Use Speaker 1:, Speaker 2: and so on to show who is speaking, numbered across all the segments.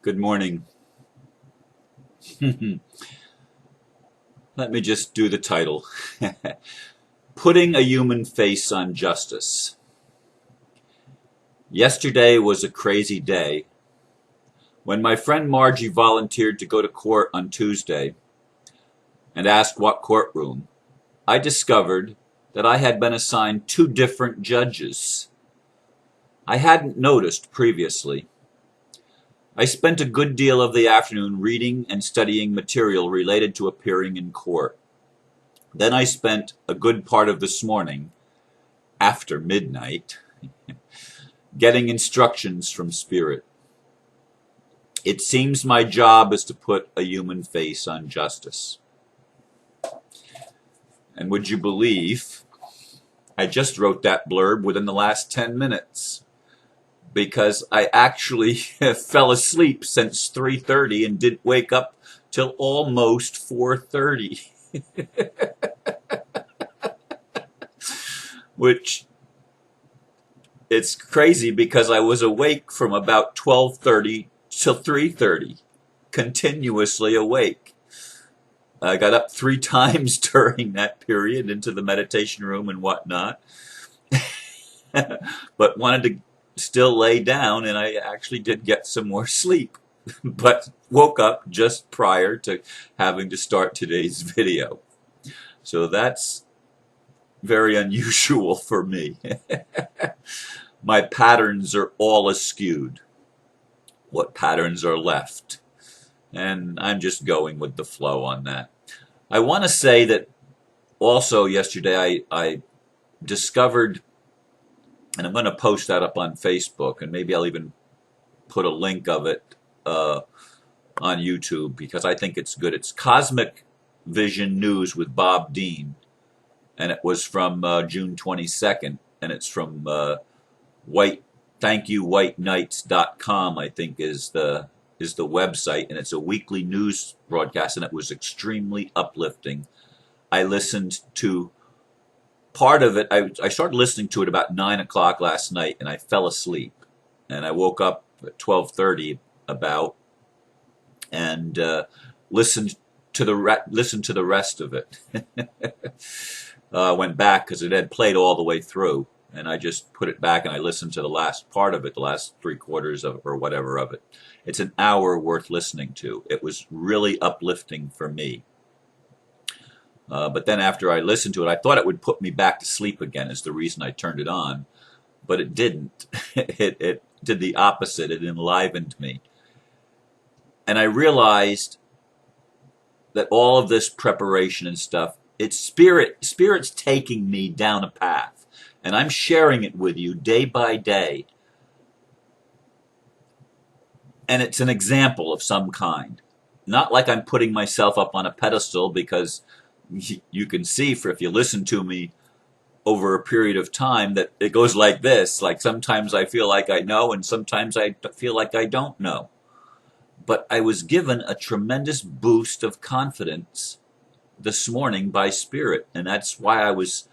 Speaker 1: Good morning. Let me just do the title. Putting a Human Face on Justice. Yesterday was a crazy day. When my friend Margie volunteered to go to court on Tuesday and asked what courtroom, I discovered that I had been assigned two different judges. I hadn't noticed previously. I spent a good deal of the afternoon reading and studying material related to appearing in court. Then I spent a good part of this morning, after midnight, getting instructions from Spirit. It seems my job is to put a human face on justice. And would you believe, I just wrote that blurb within the last 10 minutes because I actually fell asleep since 3:30 and didn't wake up till almost 4:30. Which, it's crazy because I was awake from about 12:30 till 3:30, continuously awake. I got up 3 times during that period into the meditation room and whatnot, but wanted to still lay down, and I actually did get some more sleep, but woke up just prior to having to start today's video. So that's very unusual for me. My patterns are all askewed. What patterns are left? And I'm just going with the flow on that. I want to say that also yesterday I discovered, and I'm going to post that up on Facebook, and maybe I'll even put a link of it on YouTube because I think it's good. It's Cosmic Vision News with Bob Dean, and it was from June 22nd, and it's from thankyouwhiteknights.com, I think is the website, and it's a weekly news broadcast, and it was extremely uplifting. I listened to part of it. I started listening to it about 9 o'clock last night, and I fell asleep, and I woke up at 12:30 about, and listened to the rest of it. Went back because it had played all the way through, and I just put it back and I listened to the last part of it, the last 3/4 of it, or whatever of it. It's an hour worth listening to. It was really uplifting for me. But then after I listened to it, I thought it would put me back to sleep again, is the reason I turned it on. But it didn't. It did the opposite. It enlivened me. And I realized that all of this preparation and stuff, it's Spirit's taking me down a path. And I'm sharing it with you day by day. And it's an example of some kind. Not like I'm putting myself up on a pedestal, because you can see, if you listen to me over a period of time, that it goes like this. Like sometimes I feel like I know, and sometimes I feel like I don't know. But I was given a tremendous boost of confidence this morning by Spirit, and that's why I was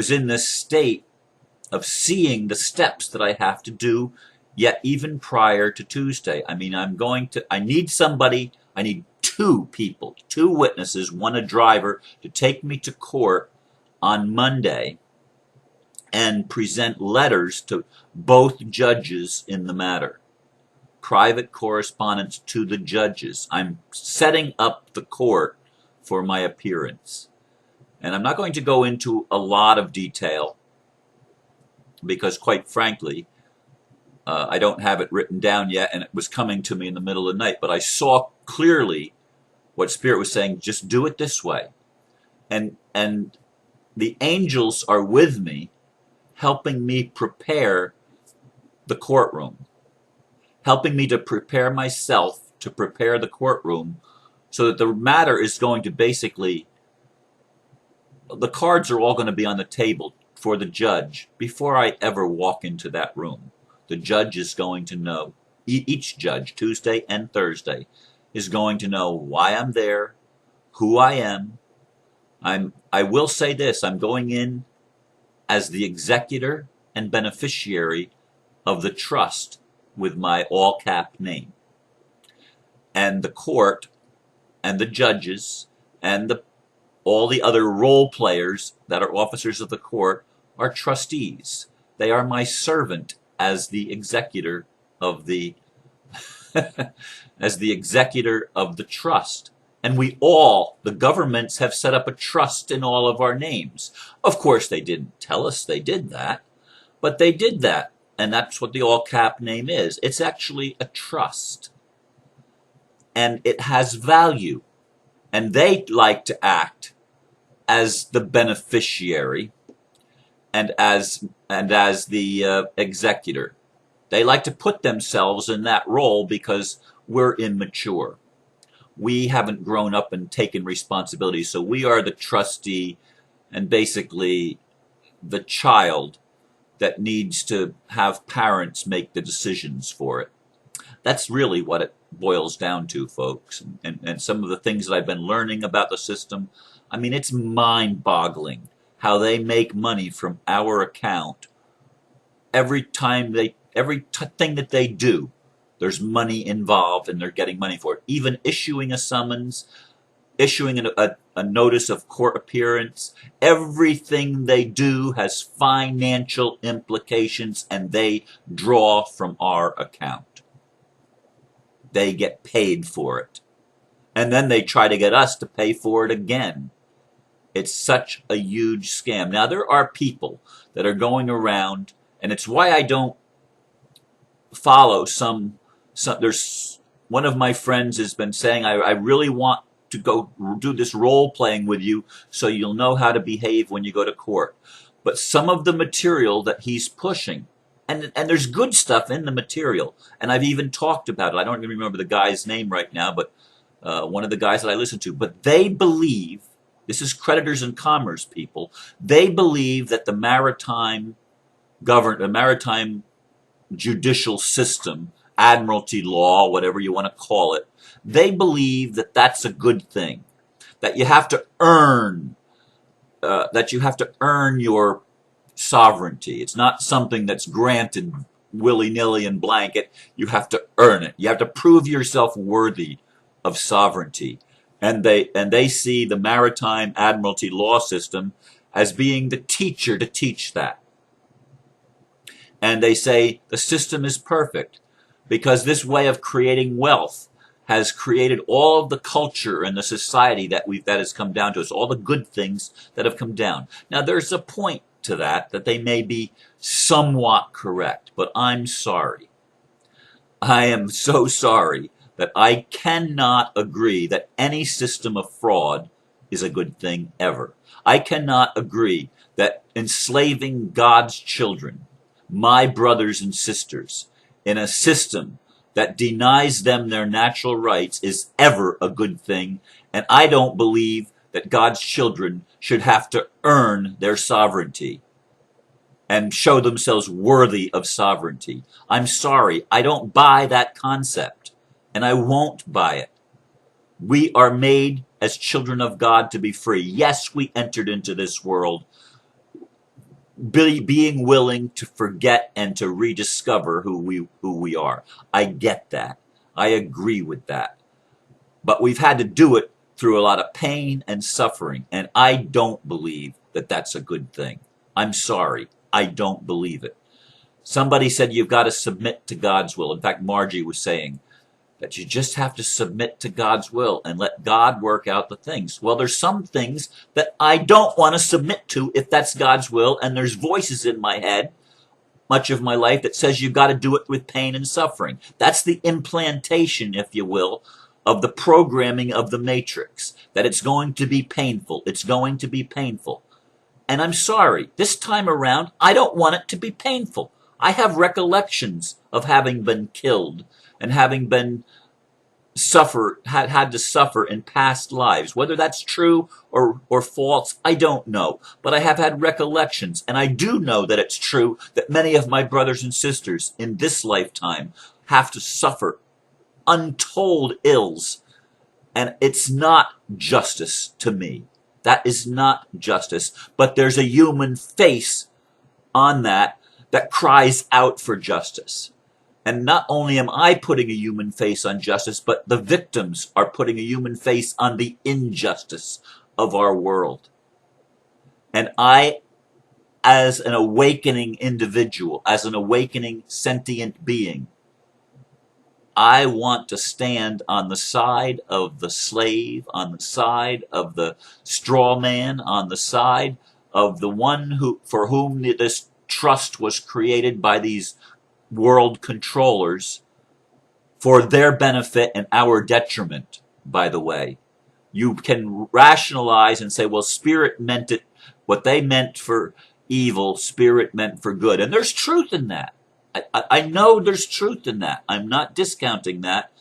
Speaker 1: in this state of seeing the steps that I have to do, yet even prior to Tuesday. I mean, I need somebody, I need two people, two witnesses, one a driver, to take me to court on Monday and present letters to both judges in the matter. Private correspondence to the judges. I'm setting up the court for my appearance. And I'm not going to go into a lot of detail because, quite frankly, I don't have it written down yet, and it was coming to me in the middle of the night. But I saw clearly what Spirit was saying, just do it this way. And the angels are with me, helping me prepare the courtroom, helping me to prepare myself to prepare the courtroom, so that the matter is going to basically, the cards are all going to be on the table for the judge before I ever walk into that room. The judge is going to know, each judge, Tuesday and Thursday, is going to know why I'm there, who I am. I will say this, I'm going in as the executor and beneficiary of the trust with my all-cap name. and the court and the judges and all the other role players that are officers of the court are trustees. They are my servant as the executor of the as the executor of the trust. And we all, the governments, have set up a trust in all of our names. Of course, they didn't tell us they did that, but they did that. And that's what the all cap name is. It's actually a trust. And it has value. And they like to act as the beneficiary and as the executor. They like to put themselves in that role because we're immature. We haven't grown up and taken responsibility, so we are the trustee and basically the child that needs to have parents make the decisions for it. That's really what it boils down to, folks. And some of the things that I've been learning about the system, I mean, it's mind-boggling how they make money from our account everything that they do. There's money involved and they're getting money for it. Even issuing a summons, issuing a notice of court appearance, everything they do has financial implications and they draw from our account. They get paid for it. And then they try to get us to pay for it again. It's such a huge scam. Now, there are people that are going around, and it's why I don't follow some there's one of my friends has been saying, I really want to go do this role playing with you so you'll know how to behave when you go to court. But some of the material that he's pushing, and there's good stuff in the material, and I've even talked about it. I don't even remember the guy's name right now, but one of the guys that I listen to. But they believe, this is Creditors in Commerce people, they believe that the maritime judicial system, admiralty law, whatever you want to call it, they believe that that's a good thing, that you have to earn your sovereignty. It's not something that's granted willy-nilly and blanket. You have to earn it. You have to prove yourself worthy of sovereignty. And they see the maritime admiralty law system as being the teacher to teach that. And they say the system is perfect because this way of creating wealth has created all of the culture and the society that has come down to us, all the good things that have come down. Now, there's a point to that they may be somewhat correct, but I'm sorry. I am so sorry that I cannot agree that any system of fraud is a good thing ever. I cannot agree that enslaving God's children, my brothers and sisters, in a system that denies them their natural rights is ever a good thing, and I don't believe that God's children should have to earn their sovereignty and show themselves worthy of sovereignty. I'm sorry, I don't buy that concept, and I won't buy it. We are made as children of God to be free. Yes, we entered into this world being willing to forget and to rediscover who we are. I get that. I agree with that. But we've had to do it through a lot of pain and suffering, and I don't believe that that's a good thing. I'm sorry. I don't believe it. Somebody said you've got to submit to God's will. In fact, Margie was saying that you just have to submit to God's will and let God work out the things. Well, there's some things that I don't want to submit to if that's God's will, and there's voices in my head much of my life that says you've got to do it with pain and suffering. That's the implantation, if you will, of the programming of the matrix, that it's going to be painful. It's going to be painful. And I'm sorry, this time around, I don't want it to be painful. I have recollections of having been killed and having been had to suffer in past lives. Whether that's true or false, I don't know. But I have had recollections, and I do know that it's true that many of my brothers and sisters in this lifetime have to suffer untold ills. And it's not justice to me. That is not justice. But there's a human face on that cries out for justice. And not only am I putting a human face on justice, but the victims are putting a human face on the injustice of our world. And I, as an awakening individual, as an awakening sentient being, I want to stand on the side of the slave, on the side of the straw man, on the side of the one for whom this trust was created by these world controllers for their benefit and our detriment, by the way. You can rationalize and say, well, Spirit meant it, what they meant for evil, Spirit meant for good. And there's truth in that. I know there's truth in that. I'm not discounting that.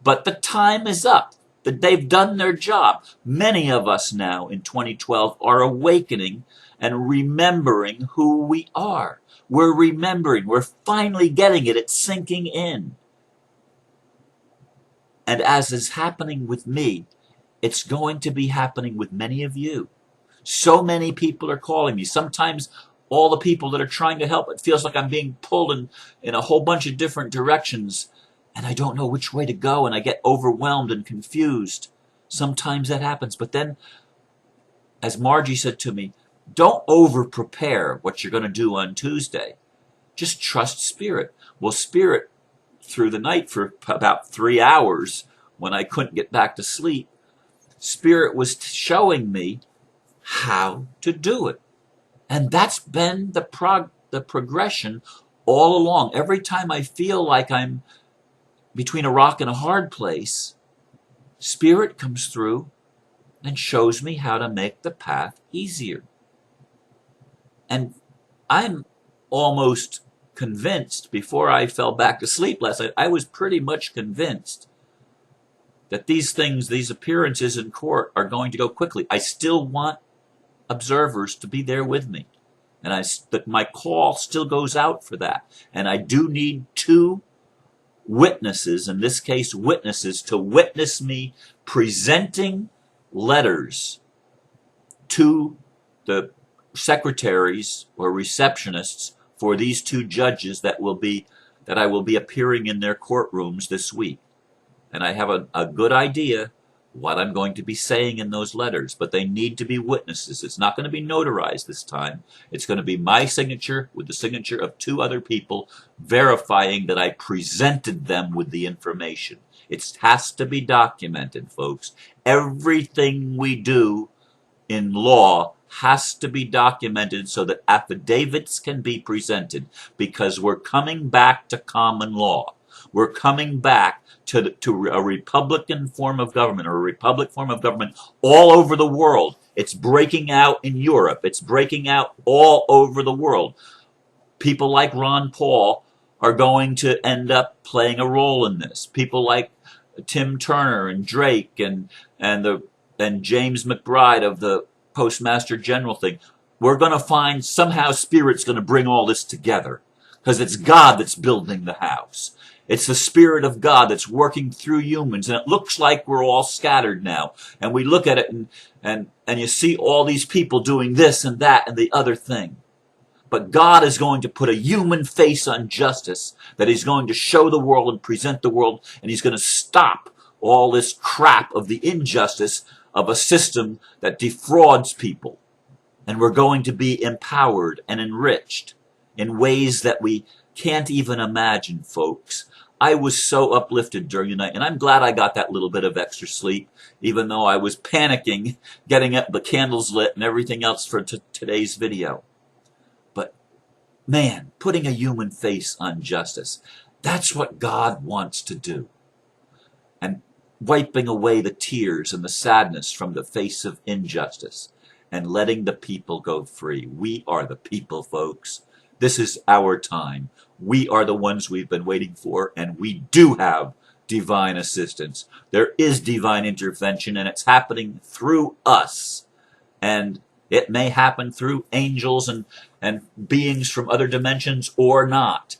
Speaker 1: But the time is up. That they've done their job. Many of us now in 2012 are awakening and remembering who we are. We're remembering. We're finally getting it. It's sinking in. And as is happening with me, it's going to be happening with many of you. So many people are calling me. Sometimes all the people that are trying to help, it feels like I'm being pulled in a whole bunch of different directions, and I don't know which way to go, and I get overwhelmed and confused. Sometimes that happens. But then, as Margie said to me, don't over-prepare what you're going to do on Tuesday. Just trust Spirit. Well, Spirit, through the night for about 3 hours, when I couldn't get back to sleep, Spirit was showing me how to do it. And that's been the progression all along. Every time I feel like I'm between a rock and a hard place, Spirit comes through and shows me how to make the path easier. And I'm almost convinced, before I fell back to sleep last night, I was pretty much convinced that these things, these appearances in court are going to go quickly. I still want observers to be there with me. And that my call still goes out for that. And I do need 2 witnesses, in this case witnesses, to witness me presenting letters to the secretaries or receptionists for these 2 judges that I will be appearing in their courtrooms this week. And I have a good idea what I'm going to be saying in those letters, but they need to be witnesses. It's not going to be notarized this time. It's going to be my signature with the signature of 2 other people verifying that I presented them with the information. It has to be documented, folks. Everything we do in law has to be documented so that affidavits can be presented, because we're coming back to common law. We're coming back to a Republican form of government, or a Republic form of government all over the world. It's breaking out in Europe. It's breaking out all over the world. People like Ron Paul are going to end up playing a role in this. People like Tim Turner and Drake and James McBride of the Postmaster General thing. We're going to find somehow Spirit's going to bring all this together, because it's God that's building the house. It's the Spirit of God that's working through humans, and it looks like we're all scattered now. And we look at it, and you see all these people doing this and that and the other thing. But God is going to put a human face on justice that He's going to show the world and present the world, and He's going to stop all this crap of the injustice of a system that defrauds people. And we're going to be empowered and enriched in ways that we can't even imagine, folks. I was so uplifted during the night, and I'm glad I got that little bit of extra sleep, even though I was panicking, getting up the candles lit and everything else for today's video. But man, putting a human face on justice, that's what God wants to do. And wiping away the tears and the sadness from the face of injustice and letting the people go free. We are the people, folks. This is our time. We are the ones we've been waiting for, and we do have divine assistance. There is divine intervention, and it's happening through us. And it may happen through angels and beings from other dimensions or not.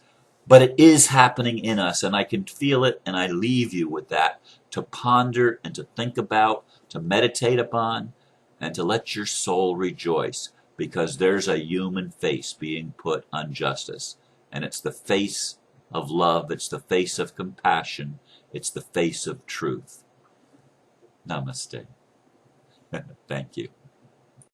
Speaker 1: But it is happening in us, and I can feel it, and I leave you with that to ponder and to think about, to meditate upon, and to let your soul rejoice, because there's a human face being put on justice, and it's the face of love. It's the face of compassion. It's the face of truth. Namaste. Thank you.